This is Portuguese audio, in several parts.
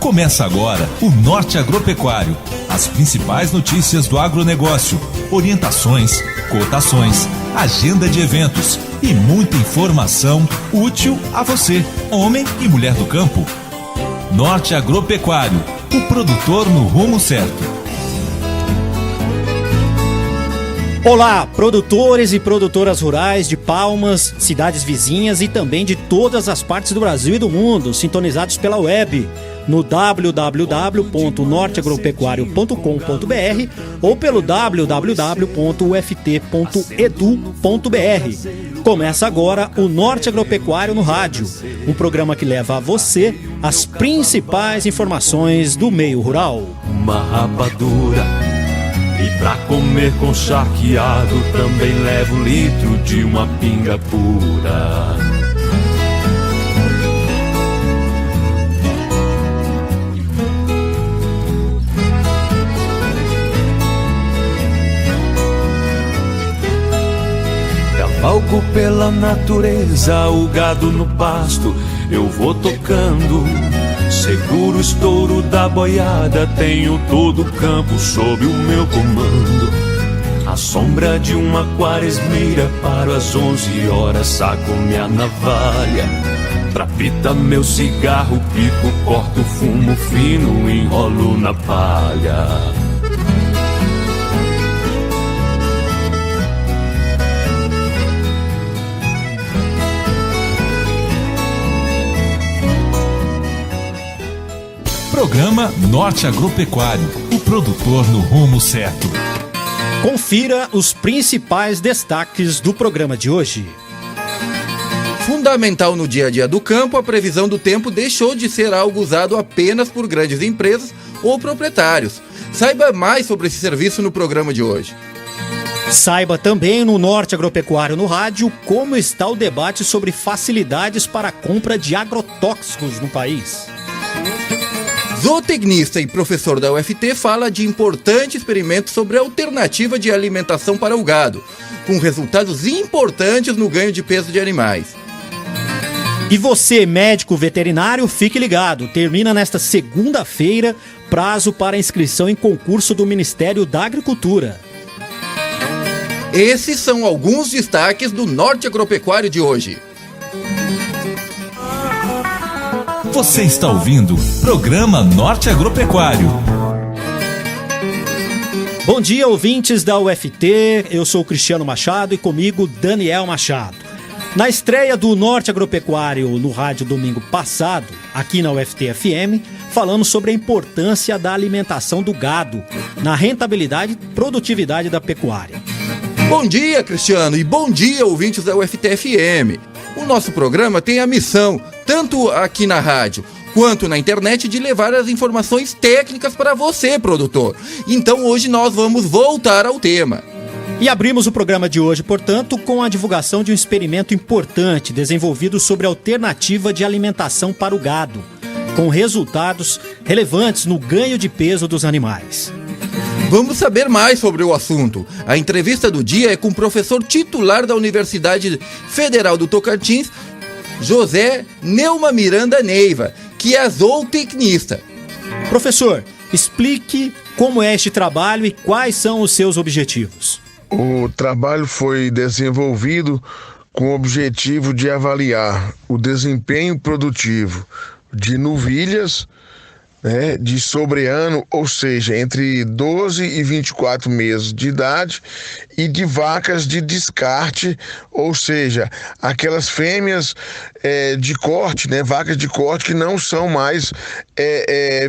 Começa agora o Norte Agropecuário. As principais notícias do agronegócio, orientações, cotações, agenda de eventos e muita informação útil a você, homem e mulher do campo. Norte Agropecuário, o produtor no rumo certo. Olá, produtores e produtoras rurais de Palmas, cidades vizinhas e também de todas as partes do Brasil e do mundo, sintonizados pela web, no www.norteagropecuario.com.br ou pelo www.uft.edu.br. Começa agora o Norte Agropecuário no Rádio, um programa que leva a você as principais informações do meio rural. Uma rapadura, e pra comer com charqueado também levo litro de uma pinga pura. Cavalgo pela natureza, o gado no pasto, eu vou tocando. Seguro o estouro da boiada, tenho todo o campo sob o meu comando. À sombra de uma quaresmeira, paro às 11 horas, saco minha navalha. Pra pita meu cigarro, pico, corto fumo fino, enrolo na palha. Programa Norte Agropecuário, o produtor no rumo certo. Confira os principais destaques do programa de hoje. Fundamental no dia a dia do campo, a previsão do tempo deixou de ser algo usado apenas por grandes empresas ou proprietários. Saiba mais sobre esse serviço no programa de hoje. Saiba também no Norte Agropecuário no Rádio como está o debate sobre facilidades para a compra de agrotóxicos no país. Zootecnista e professor da UFT fala de importante experimento sobre a alternativa de alimentação para o gado, com resultados importantes no ganho de peso de animais. E você, médico veterinário, fique ligado. Termina nesta segunda-feira prazo para inscrição em concurso do Ministério da Agricultura. Esses são alguns destaques do Norte Agropecuário de hoje. Você está ouvindo Programa Norte Agropecuário. Bom dia, ouvintes da UFT. Eu sou o Cristiano Machado e comigo Daniel Machado. Na estreia do Norte Agropecuário no rádio domingo passado, aqui na UFT-FM, falamos sobre a importância da alimentação do gado na rentabilidade e produtividade da pecuária. Bom dia, Cristiano, e bom dia, ouvintes da UFT-FM. O nosso programa tem a missão, tanto aqui na rádio quanto na internet, de levar as informações técnicas para você, produtor. Então hoje nós vamos voltar ao tema. E abrimos o programa de hoje, portanto, com a divulgação de um experimento importante desenvolvido sobre a alternativa de alimentação para o gado, com resultados relevantes no ganho de peso dos animais. Vamos saber mais sobre o assunto. A entrevista do dia é com o professor titular da Universidade Federal do Tocantins, José Neuma Miranda Neiva, que é zootecnista. Professor, explique como é este trabalho e quais são os seus objetivos. O trabalho foi desenvolvido com o objetivo de avaliar o desempenho produtivo de novilhas, de sobreano, ou seja, entre 12 e 24 meses de idade, e de vacas de descarte, ou seja, aquelas fêmeas de corte, vacas de corte que não são mais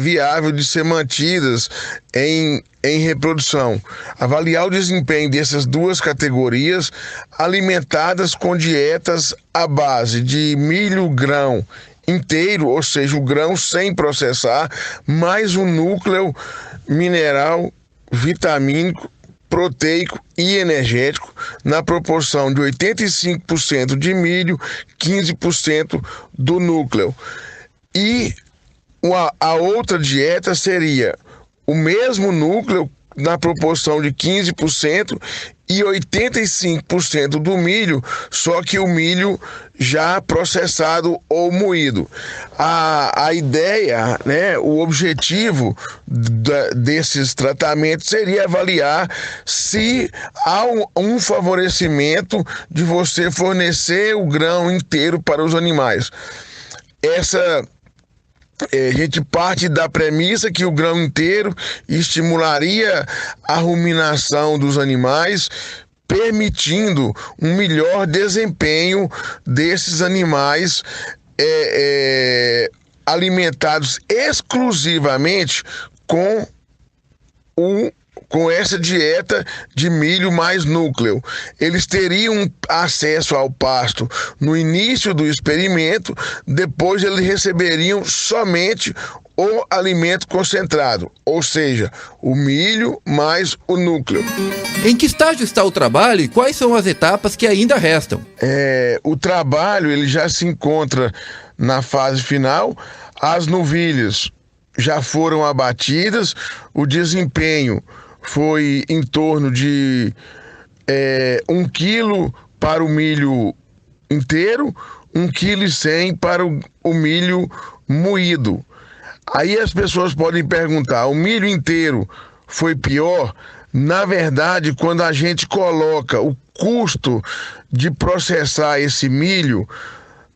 viáveis de ser mantidas em reprodução. Avaliar o desempenho dessas duas categorias, alimentadas com dietas à base de milho, grão inteiro, ou seja, o grão sem processar, mais um núcleo mineral, vitamínico, proteico e energético na proporção de 85% de milho, 15% do núcleo. E a outra dieta seria o mesmo núcleo na proporção de 15% e 85% do milho, só que o milho já processado ou moído. A ideia, né, o objetivo desses tratamentos seria avaliar se há um favorecimento de você fornecer o grão inteiro para os animais. A gente parte da premissa que o grão inteiro estimularia a ruminação dos animais, permitindo um melhor desempenho desses animais alimentados exclusivamente com essa dieta de milho mais núcleo. Eles teriam acesso ao pasto no início do experimento, depois eles receberiam somente o alimento concentrado, ou seja, o milho mais o núcleo. Em que estágio está o trabalho e quais são as etapas que ainda restam? O trabalho ele já se encontra na fase final. As novilhas já foram abatidas, o desempenho foi em torno de 1 quilo para o milho inteiro, 1,1 kg para o milho moído. Aí as pessoas podem perguntar, o milho inteiro foi pior? Na verdade, quando a gente coloca o custo de processar esse milho,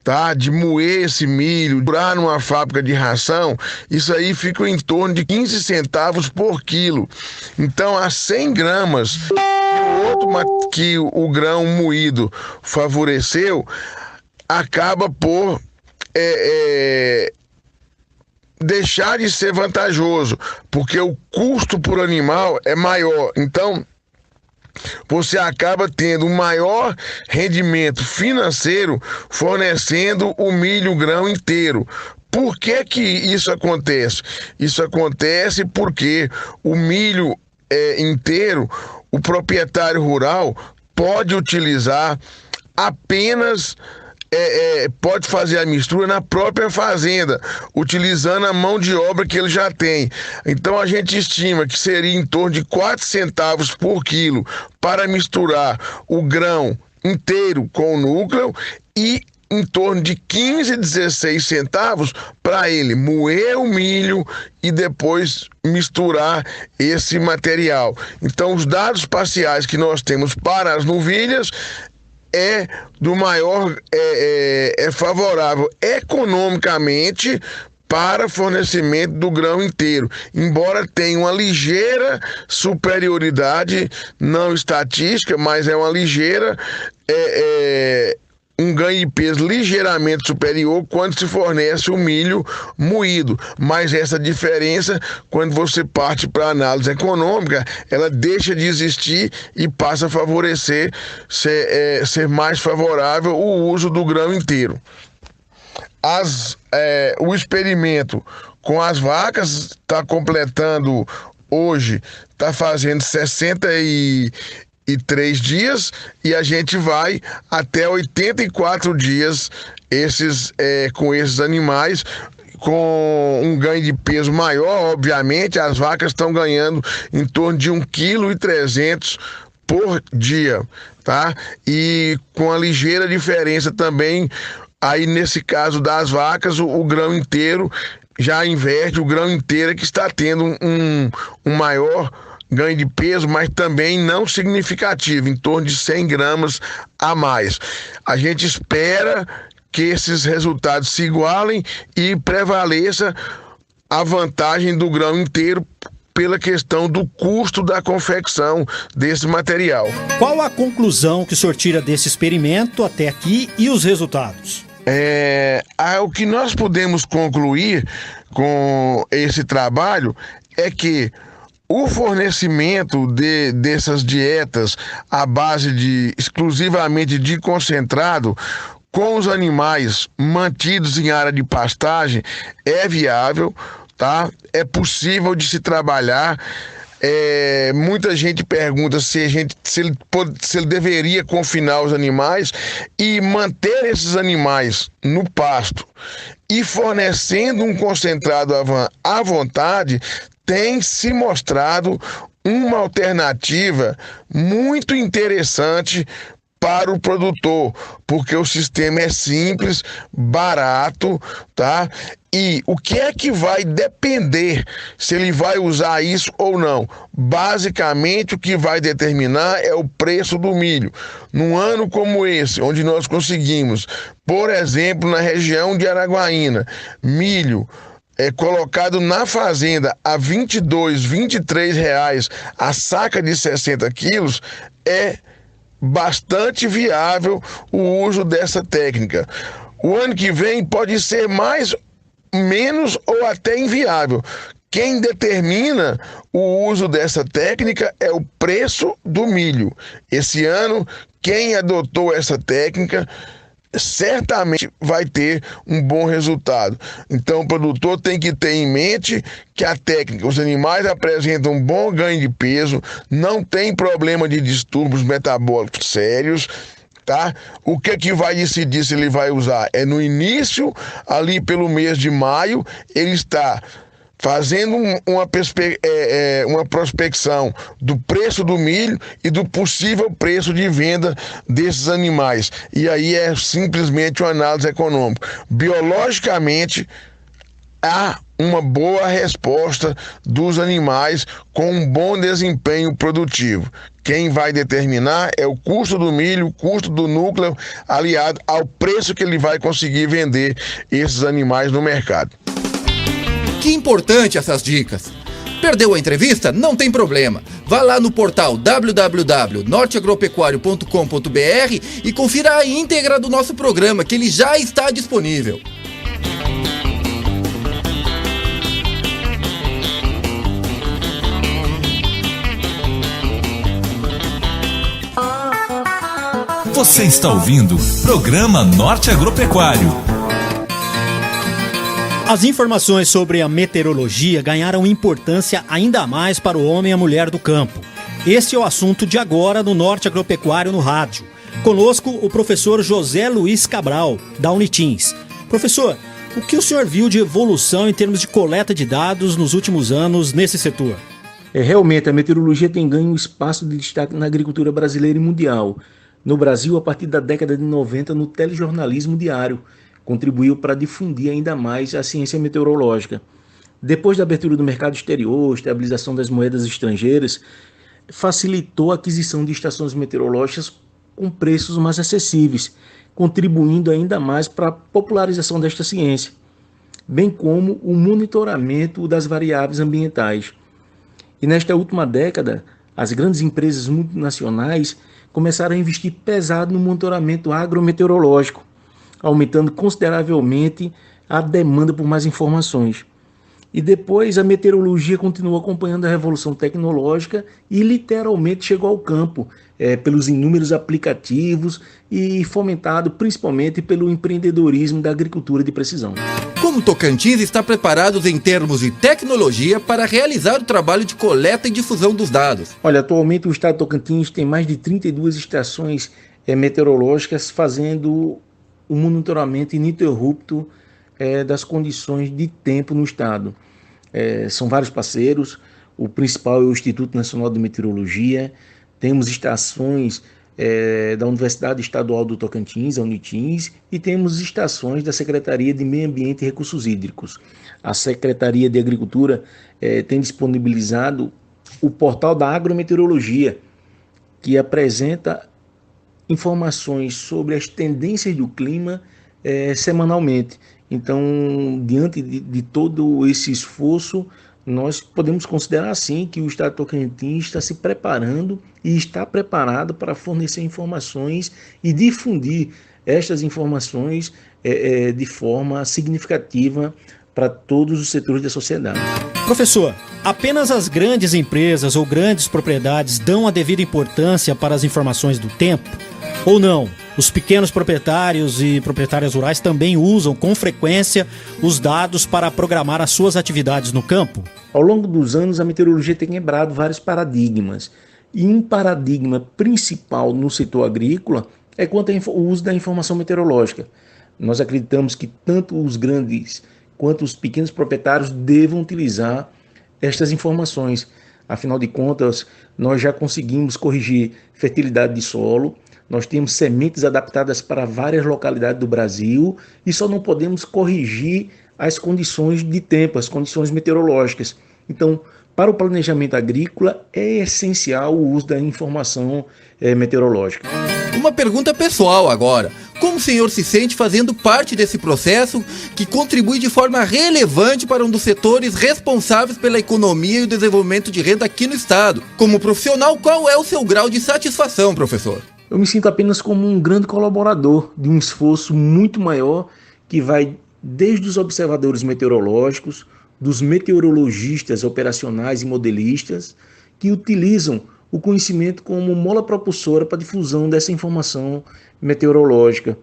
tá, de moer esse milho, durar numa fábrica de ração, isso aí fica em torno de 15 centavos por quilo. Então, a 100 gramas que o grão moído favoreceu, acaba por deixar de ser vantajoso, porque o custo por animal é maior. Então, você acaba tendo um maior rendimento financeiro fornecendo o milho grão inteiro. Por que que isso acontece? Isso acontece porque o milho inteiro, o proprietário rural pode utilizar apenas pode fazer a mistura na própria fazenda, utilizando a mão de obra que ele já tem. Então a gente estima que seria em torno de 4 centavos por quilo para misturar o grão inteiro com o núcleo e em torno de 15, 16 centavos para ele moer o milho e depois misturar esse material. Então os dados parciais que nós temos para as novilhas é favorável economicamente para fornecimento do grão inteiro, embora tenha uma ligeira superioridade, não estatística, mas é uma ligeira um ganho de peso ligeiramente superior quando se fornece o milho moído. Mas essa diferença, quando você parte para a análise econômica, ela deixa de existir e passa a favorecer, ser mais favorável o uso do grão inteiro. O experimento com as vacas está completando hoje, está fazendo 63 dias e a gente vai até 84 dias com esses animais, com um ganho de peso maior. Obviamente as vacas estão ganhando em torno de 1,3 kg por dia, tá? E com a ligeira diferença também, aí nesse caso das vacas, o grão inteiro já inverte, o grão inteiro é que está tendo um maior ganho de peso, mas também não significativo, em torno de 100 gramas a mais. A gente espera que esses resultados se igualem e prevaleça a vantagem do grão inteiro pela questão do custo da confecção desse material. Qual a conclusão que o senhor tira desse experimento até aqui e os resultados? O que nós podemos concluir com esse trabalho é que o fornecimento dessas dietas à base exclusivamente de concentrado com os animais mantidos em área de pastagem é viável, tá? É possível de se trabalhar. Muita gente pergunta se ele deveria confinar os animais e manter esses animais no pasto e fornecendo um concentrado à vontade tem se mostrado uma alternativa muito interessante para o produtor, porque o sistema é simples, barato, tá? E o que é que vai depender se ele vai usar isso ou não? Basicamente, o que vai determinar é o preço do milho. Num ano como esse, onde nós conseguimos, por exemplo, na região de Araguaína, milho colocado na fazenda a R$ 22, R$ 23 reais a saca de 60 quilos, é bastante viável o uso dessa técnica. O ano que vem pode ser mais, menos ou até inviável. Quem determina o uso dessa técnica é o preço do milho. Esse ano, quem adotou essa técnica certamente vai ter um bom resultado. Então o produtor tem que ter em mente que a técnica, os animais apresentam um bom ganho de peso, não tem problema de distúrbios metabólicos sérios, tá? O que vai decidir se ele vai usar é no início, ali pelo mês de maio, ele está fazendo uma prospecção do preço do milho e do possível preço de venda desses animais. E aí é simplesmente uma análise econômica. Biologicamente, há uma boa resposta dos animais com um bom desempenho produtivo. Quem vai determinar é o custo do milho, o custo do núcleo, aliado ao preço que ele vai conseguir vender esses animais no mercado. Que importante essas dicas. Perdeu a entrevista? Não tem problema. Vá lá no portal www.norteagropecuario.com.br e confira a íntegra do nosso programa, que ele já está disponível. Você está ouvindo Programa Norte Agropecuário. As informações sobre a meteorologia ganharam importância ainda mais para o homem e a mulher do campo. Esse é o assunto de agora no Norte Agropecuário no rádio. Conosco o professor José Luiz Cabral, da Unitins. Professor, o que o senhor viu de evolução em termos de coleta de dados nos últimos anos nesse setor? Realmente, a meteorologia tem ganho um espaço de destaque na agricultura brasileira e mundial. No Brasil, a partir da década de 90, no telejornalismo diário, contribuiu para difundir ainda mais a ciência meteorológica. Depois da abertura do mercado exterior, estabilização das moedas estrangeiras, facilitou a aquisição de estações meteorológicas com preços mais acessíveis, contribuindo ainda mais para a popularização desta ciência, bem como o monitoramento das variáveis ambientais. E nesta última década, as grandes empresas multinacionais começaram a investir pesado no monitoramento agrometeorológico, aumentando consideravelmente a demanda por mais informações. E depois a meteorologia continuou acompanhando a revolução tecnológica e literalmente chegou ao campo, pelos inúmeros aplicativos e fomentado principalmente pelo empreendedorismo da agricultura de precisão. Como Tocantins está preparado em termos de tecnologia para realizar o trabalho de coleta e difusão dos dados? Olha, atualmente o estado de Tocantins tem mais de 32 estações meteorológicas fazendo o monitoramento ininterrupto das condições de tempo no estado. São vários parceiros, o principal é o Instituto Nacional de Meteorologia, temos estações da Universidade Estadual do Tocantins, a Unitins, e temos estações da Secretaria de Meio Ambiente e Recursos Hídricos. A Secretaria de Agricultura tem disponibilizado o portal da agrometeorologia, que apresenta informações sobre as tendências do clima semanalmente. Então, diante de todo esse esforço, nós podemos considerar assim que o estado de Tocantins está se preparando e está preparado para fornecer informações e difundir estas informações de forma significativa para todos os setores da sociedade. Professor, apenas as grandes empresas ou grandes propriedades dão a devida importância para as informações do tempo? Ou não? Os pequenos proprietários e proprietárias rurais também usam com frequência os dados para programar as suas atividades no campo? Ao longo dos anos, a meteorologia tem quebrado vários paradigmas. E um paradigma principal no setor agrícola é quanto ao uso da informação meteorológica. Nós acreditamos que tanto os grandes quanto os pequenos proprietários devam utilizar estas informações. Afinal de contas, nós já conseguimos corrigir fertilidade de solo, Nós temos sementes adaptadas para várias localidades do Brasil e só não podemos corrigir as condições de tempo, as condições meteorológicas. Então, para o planejamento agrícola, é essencial o uso da informação meteorológica. Uma pergunta pessoal agora. Como o senhor se sente fazendo parte desse processo que contribui de forma relevante para um dos setores responsáveis pela economia e o desenvolvimento de renda aqui no estado? Como profissional, qual é o seu grau de satisfação, professor? Eu me sinto apenas como um grande colaborador de um esforço muito maior que vai desde os observadores meteorológicos, dos meteorologistas operacionais e modelistas, que utilizam o conhecimento como mola propulsora para a difusão dessa informação meteorológica.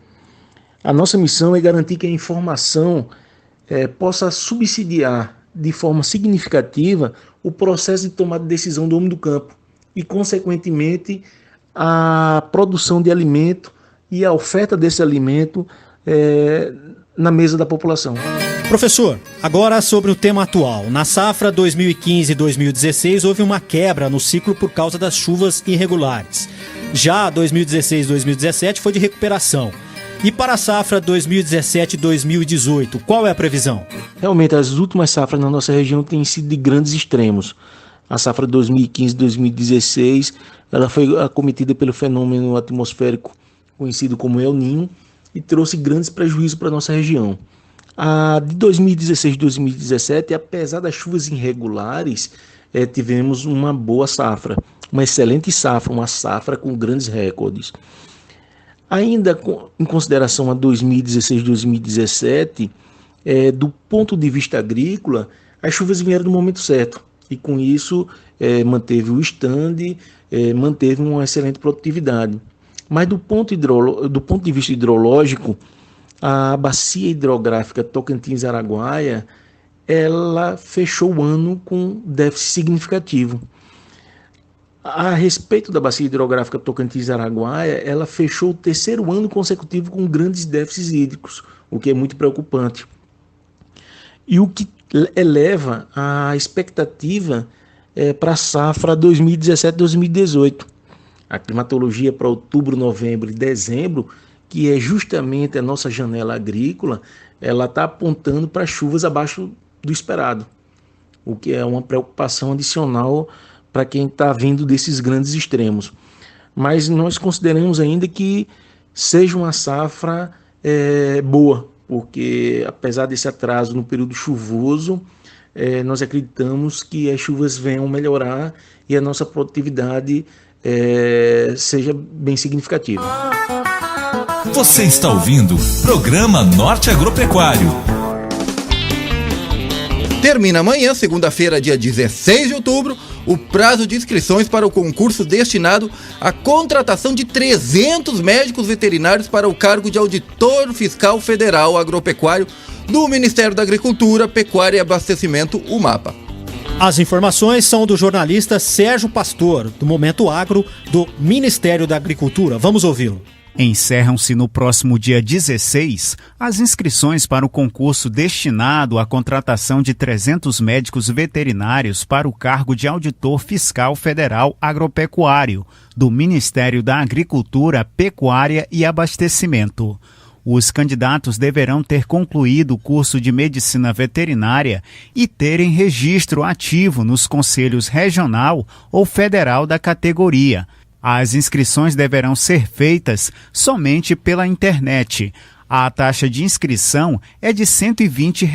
A nossa missão é garantir que a informação possa subsidiar de forma significativa o processo de tomada de decisão do homem do campo e, consequentemente, a produção de alimento e a oferta desse alimento na mesa da população. Professor, agora sobre o tema atual. Na safra 2015-2016 houve uma quebra no ciclo por causa das chuvas irregulares. Já 2016-2017 foi de recuperação. E para a safra 2017-2018, qual é a previsão? Realmente, as últimas safras na nossa região têm sido de grandes extremos. A safra 2015-2016 ela foi acometida pelo fenômeno atmosférico conhecido como El Niño e trouxe grandes prejuízos para a nossa região. A de 2016-2017, apesar das chuvas irregulares, tivemos uma boa safra, uma excelente safra, uma safra com grandes recordes. Ainda em consideração a 2016-2017, do ponto de vista agrícola, as chuvas vieram no momento certo e com isso manteve o stand, manteve uma excelente produtividade. Mas do ponto de vista hidrológico, a bacia hidrográfica Tocantins-Araguaia, ela fechou o ano com déficit significativo. A respeito da bacia hidrográfica Tocantins-Araguaia, ela fechou o terceiro ano consecutivo com grandes déficits hídricos, o que é muito preocupante. E o que eleva a expectativa para a safra 2017-2018. A climatologia para outubro, novembro e dezembro, que é justamente a nossa janela agrícola, ela está apontando para chuvas abaixo do esperado, o que é uma preocupação adicional para quem está vindo desses grandes extremos. Mas nós consideramos ainda que seja uma safra boa, porque apesar desse atraso no período chuvoso, nós acreditamos que as chuvas venham melhorar e a nossa produtividade seja bem significativa. Você está ouvindo Programa Norte Agropecuário. Termina amanhã, segunda-feira, dia 16 de outubro, o prazo de inscrições para o concurso destinado à contratação de 300 médicos veterinários para o cargo de Auditor Fiscal Federal Agropecuário do Ministério da Agricultura, Pecuária e Abastecimento, o MAPA. As informações são do jornalista Sérgio Pastor, do Momento Agro, do Ministério da Agricultura. Vamos ouvi-lo. Encerram-se no próximo dia 16 as inscrições para o concurso destinado à contratação de 300 médicos veterinários para o cargo de Auditor Fiscal Federal Agropecuário do Ministério da Agricultura, Pecuária e Abastecimento. Os candidatos deverão ter concluído o curso de Medicina Veterinária e terem registro ativo nos conselhos regional ou federal da categoria. As inscrições deverão ser feitas somente pela internet. A taxa de inscrição é de R$ 120.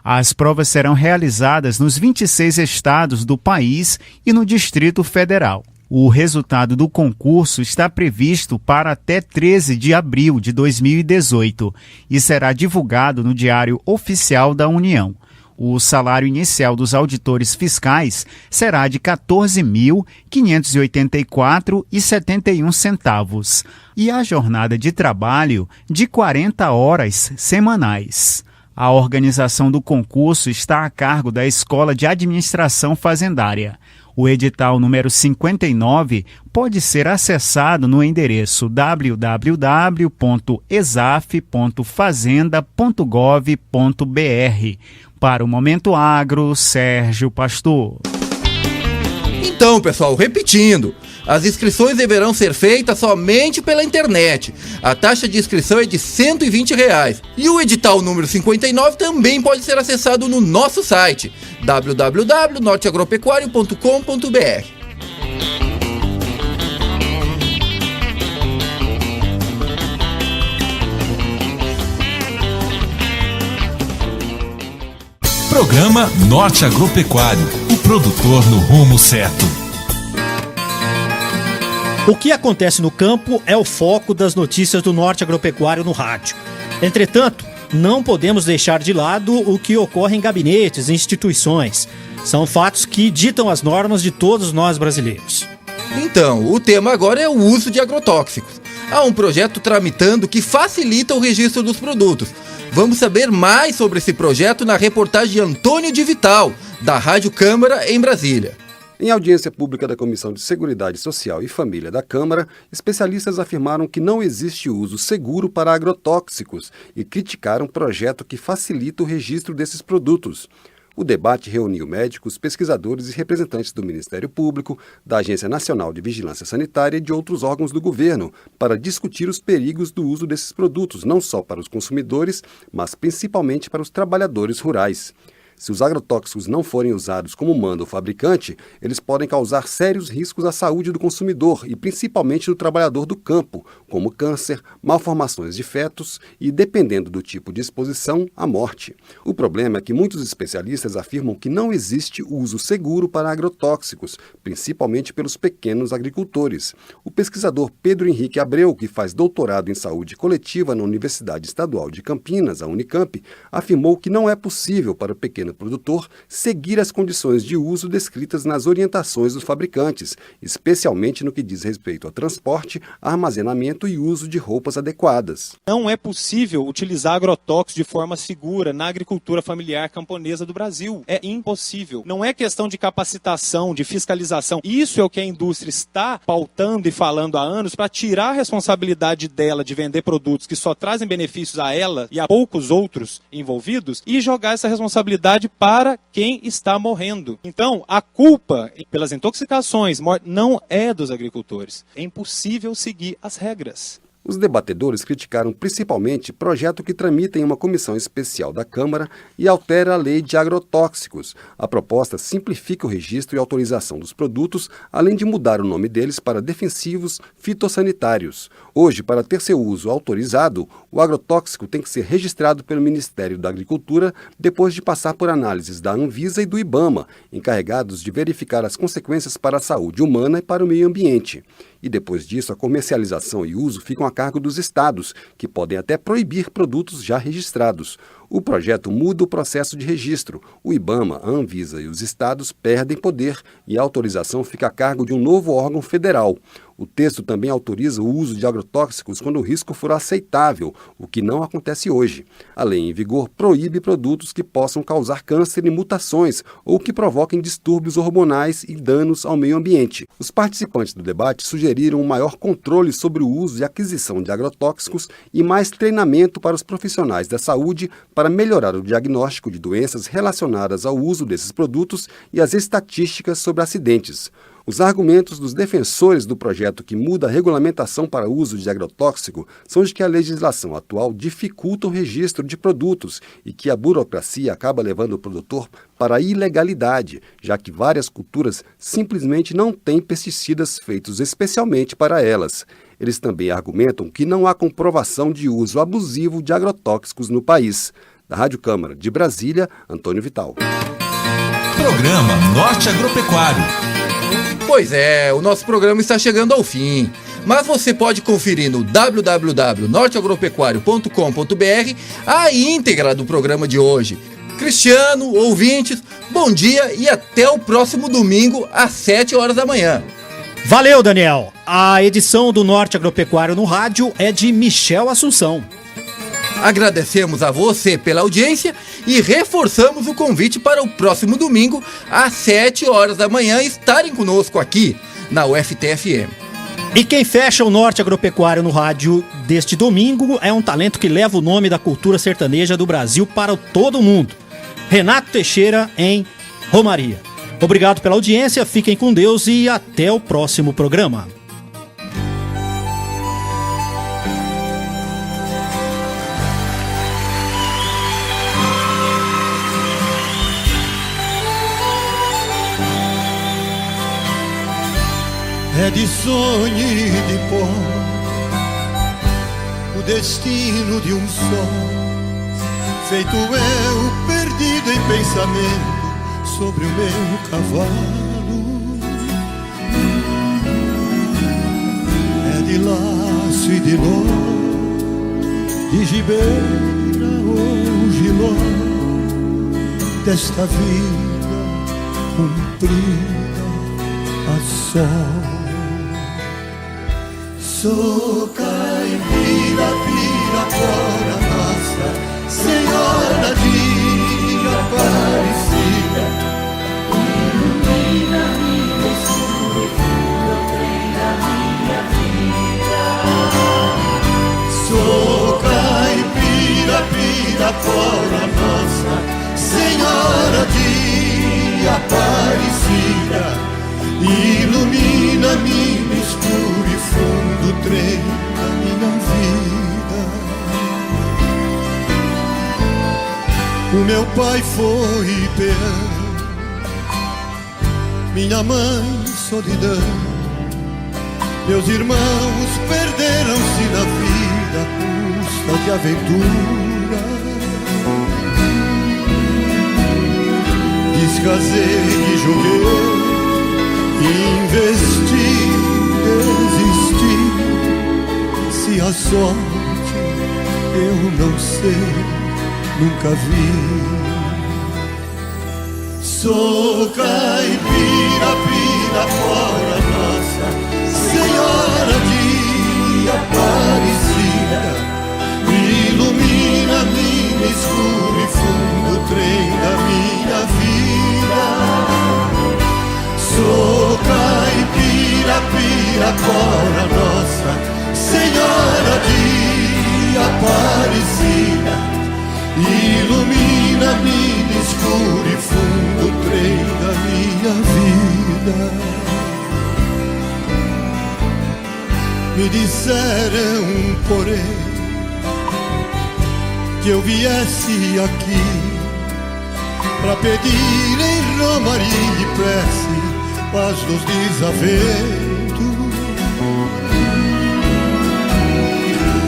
As provas serão realizadas nos 26 estados do país e no Distrito Federal. O resultado do concurso está previsto para até 13 de abril de 2018 e será divulgado no Diário Oficial da União. O salário inicial dos auditores fiscais será de R$ 14.584,71 e a jornada de trabalho de 40 horas semanais. A organização do concurso está a cargo da Escola de Administração Fazendária. O edital número 59 pode ser acessado no endereço www.exaf.fazenda.gov.br. Para o Momento Agro, Sérgio Pastor. Então, pessoal, repetindo, As inscrições deverão ser feitas somente pela internet. A taxa de inscrição é de R$ 120. E o edital número 59 também pode ser acessado no nosso site www.norteagropecuario.com.br. Programa Norte Agropecuário, o produtor no rumo certo. O que acontece no campo é o foco das notícias do Norte Agropecuário no rádio. Entretanto, não podemos deixar de lado o que ocorre em gabinetes e instituições. São fatos que ditam as normas de todos nós brasileiros. Então, o tema agora é o uso de agrotóxicos. Há um projeto tramitando que facilita o registro dos produtos. Vamos saber mais sobre esse projeto na reportagem de Antônio de Vital, da Rádio Câmara, em Brasília. Em audiência pública da Comissão de Seguridade Social e Família da Câmara, especialistas afirmaram que não existe uso seguro para agrotóxicos e criticaram um projeto que facilita o registro desses produtos. O debate reuniu médicos, pesquisadores e representantes do Ministério Público, da Agência Nacional de Vigilância Sanitária e de outros órgãos do governo para discutir os perigos do uso desses produtos, não só para os consumidores, mas principalmente para os trabalhadores rurais. Se os agrotóxicos não forem usados como manda o fabricante, eles podem causar sérios riscos à saúde do consumidor e principalmente do trabalhador do campo, como câncer, malformações de fetos e, dependendo do tipo de exposição, a morte. O problema é que muitos especialistas afirmam que não existe uso seguro para agrotóxicos, principalmente pelos pequenos agricultores. O pesquisador Pedro Henrique Abreu, que faz doutorado em saúde coletiva na Universidade Estadual de Campinas, a Unicamp, afirmou que não é possível para o pequeno produtor seguir as condições de uso descritas nas orientações dos fabricantes, especialmente no que diz respeito a transporte, armazenamento e uso de roupas adequadas. Não é possível utilizar agrotóxicos de forma segura na agricultura familiar camponesa do Brasil. É impossível. Não é questão de capacitação, de fiscalização. Isso é o que a indústria está pautando e falando há anos para tirar a responsabilidade dela de vender produtos que só trazem benefícios a ela e a poucos outros envolvidos e jogar essa responsabilidade para quem está morrendo. Então, a culpa pelas intoxicações não é dos agricultores. É impossível seguir as regras. Os debatedores criticaram principalmente projeto que tramita em uma comissão especial da Câmara e altera a lei de agrotóxicos. A proposta simplifica o registro e autorização dos produtos, além de mudar o nome deles para defensivos fitossanitários. Hoje, para ter seu uso autorizado, o agrotóxico tem que ser registrado pelo Ministério da Agricultura depois de passar por análises da Anvisa e do IBAMA, encarregados de verificar as consequências para a saúde humana e para o meio ambiente. E depois disso, a comercialização e uso ficam a cargo dos estados, que podem até proibir produtos já registrados. O projeto muda o processo de registro. O IBAMA, a Anvisa e os estados perdem poder e a autorização fica a cargo de um novo órgão federal. O texto também autoriza o uso de agrotóxicos quando o risco for aceitável, o que não acontece hoje. A lei em vigor proíbe produtos que possam causar câncer e mutações ou que provoquem distúrbios hormonais e danos ao meio ambiente. Os participantes do debate sugeriram um maior controle sobre o uso e aquisição de agrotóxicos e mais treinamento para os profissionais da saúde para melhorar o diagnóstico de doenças relacionadas ao uso desses produtos e as estatísticas sobre acidentes. Os argumentos dos defensores do projeto que muda a regulamentação para o uso de agrotóxico são de que a legislação atual dificulta o registro de produtos e que a burocracia acaba levando o produtor para a ilegalidade, já que várias culturas simplesmente não têm pesticidas feitos especialmente para elas. Eles também argumentam que não há comprovação de uso abusivo de agrotóxicos no país. Da Rádio Câmara de Brasília, Antônio Vital. Programa Norte Agropecuário. Pois é, o nosso programa está chegando ao fim. Mas você pode conferir no www.norteagropecuario.com.br a íntegra do programa de hoje. Cristiano, ouvintes, bom dia e até o próximo domingo às 7 horas da manhã. Valeu, Daniel! A edição do Norte Agropecuário no rádio é de Michel Assunção. Agradecemos a você pela audiência e reforçamos o convite para o próximo domingo, às 7 horas da manhã, estarem conosco aqui na UFT-FM. E quem fecha o Norte Agropecuário no rádio deste domingo é um talento que leva o nome da cultura sertaneja do Brasil para todo mundo. Renato Teixeira, em Romaria. Obrigado pela audiência, fiquem com Deus e até o próximo programa. É de sonho e de pó o destino de um só, feito eu perdido em pensamento sobre o meu cavalo. É de laço e de nó, de gibeira ou giló, desta vida cumprida a sol. Sou caipira, pirapora, Nossa Senhora de Aparecida, ilumina-me escuro e fundo, eu creio na minha vida. Sou caipira, pirapora, Nossa Senhora de Aparecida, ilumina-me no escuro e fundo, o trem da minha vida. O meu pai foi peão, minha mãe solidão, meus irmãos perderam-se na vida à custa de aventura. Descasei de joguei, investi, desisti. Se a sorte eu não sei, nunca vi. Sou caipira, pirapora, Nossa Senhora de Aparecida, ilumina-me no escuro e fundo, o trem da minha vida. Sou caipira, pirapora, Nossa Senhora de Aparecida, ilumina-me no escuro e fundo, o trem da minha vida. Me disseram, porém, que eu viesse aqui pra pedir em romaria e prece paz dos desaventos.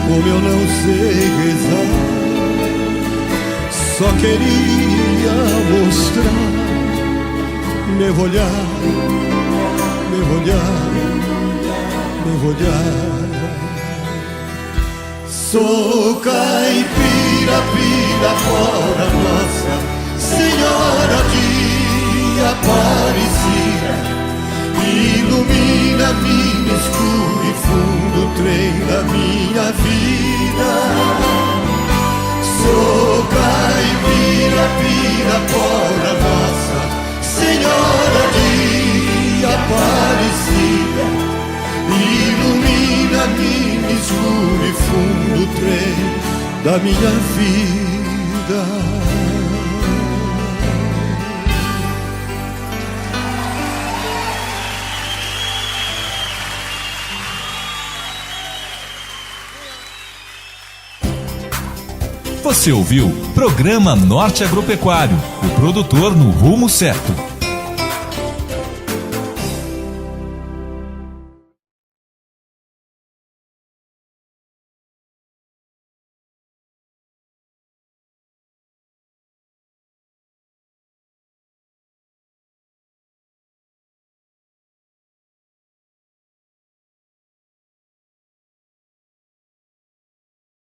Como eu não sei rezar, só queria mostrar meu olhar, meu olhar, meu olhar. Sou caipira, pirapora, Nossa Senhora de Aparecida, ilumina-me no escuro e fundo, o trem da minha vida. Sou caipira, pirapora, Nossa Senhora de Aparecida, ilumina-me no escuro e fundo, o trem da minha vida. Você ouviu Programa Norte Agropecuário, o produtor no rumo certo.